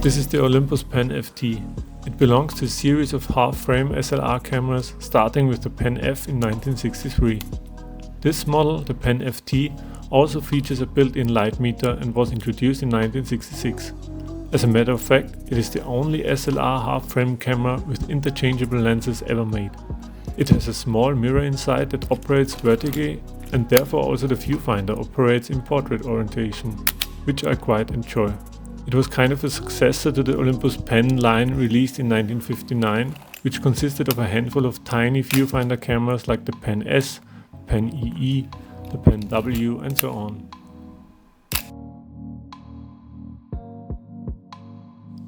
This is the Olympus Pen FT. It belongs to a series of half-frame SLR cameras starting with the Pen F in 1963. This model, the Pen FT, also features a built-in light meter and was introduced in 1966. As a matter of fact, it is the only SLR half-frame camera with interchangeable lenses ever made. It has a small mirror inside that operates vertically, and therefore also the viewfinder operates in portrait orientation, which I quite enjoy. It was kind of a successor to the Olympus Pen line released in 1959, which consisted of a handful of tiny viewfinder cameras like the Pen S, Pen EE, the Pen W and so on.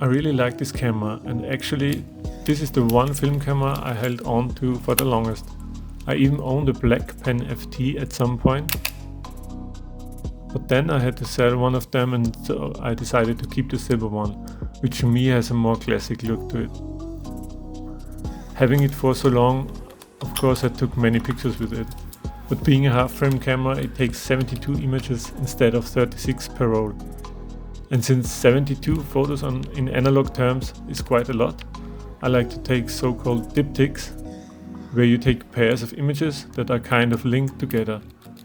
I really like this camera, and actually this is the one film camera I held on to for the longest. I even owned a black Pen FT at some point. But then I had to sell one of them, and so I decided to keep the silver one, which to me has a more classic look to it. Having it for so long, of course I took many pictures with it. But being a half-frame camera, it takes 72 images instead of 36 per roll. And since 72 photos in analog terms is quite a lot, I like to take so-called diptychs, where you take pairs of images that are kind of linked together.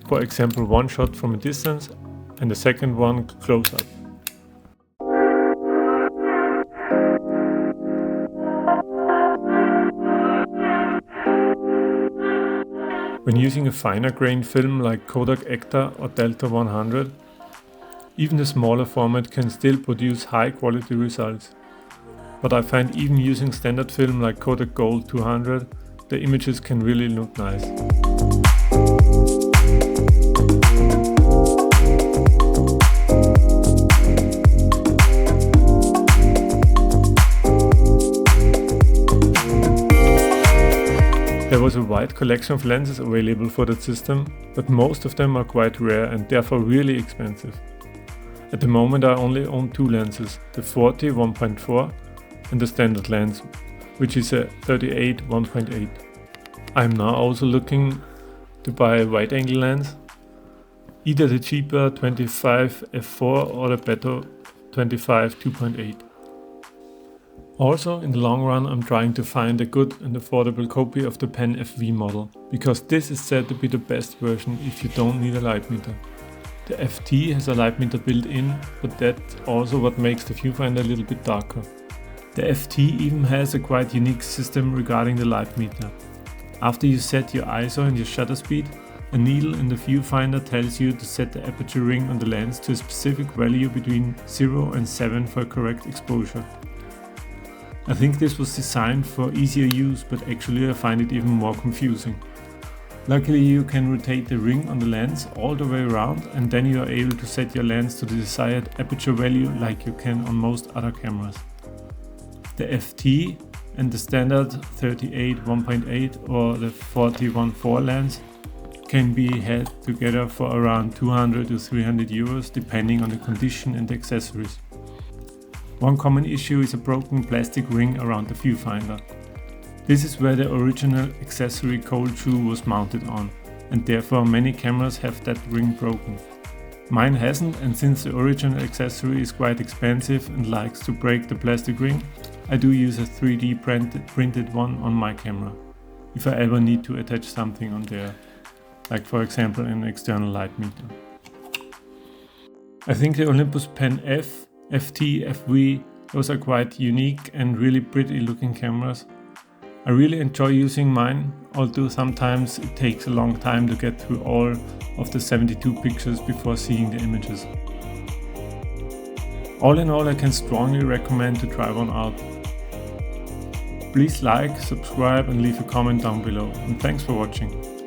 For example, one shot from a distance and the second one close up. When using a finer grained film like Kodak Ektar or Delta 100, even the smaller format can still produce high quality results. But I find even using standard film like Kodak Gold 200, the images can really look nice. There was a wide collection of lenses available for that system, but most of them are quite rare and therefore really expensive. At the moment I only own two lenses, the 40 1.4 and the standard lens, which is a 38 1.8. I am now also looking to buy a wide angle lens, either the cheaper 25 f4 or the better 25 2.8. Also, in the long run, I'm trying to find a good and affordable copy of the Pen FV model, because this is said to be the best version if you don't need a light meter. The FT has a light meter built in, but that's also what makes the viewfinder a little bit darker. The FT even has a quite unique system regarding the light meter. After you set your ISO and your shutter speed, a needle in the viewfinder tells you to set the aperture ring on the lens to a specific value between 0 and 7 for correct exposure. I think this was designed for easier use, but actually I find it even more confusing. Luckily you can rotate the ring on the lens all the way around, and then you are able to set your lens to the desired aperture value like you can on most other cameras. The FT and the standard 38 1.8 or the 40 1.4 lens can be had together for around 200 to 300 euros depending on the condition and the accessories. One common issue is a broken plastic ring around the viewfinder. This is where the original accessory cold shoe was mounted on, and therefore many cameras have that ring broken. Mine hasn't, and since the original accessory is quite expensive and likes to break the plastic ring, I do use a 3D printed one on my camera, if I ever need to attach something on there, like for example an external light meter. I think the Olympus Pen F, FT, FV, those are quite unique and really pretty looking cameras. I really enjoy using mine, although sometimes it takes a long time to get through all of the 72 pictures before seeing the images. All in all, I can strongly recommend to try one out. Please like, subscribe and leave a comment down below, and thanks for watching.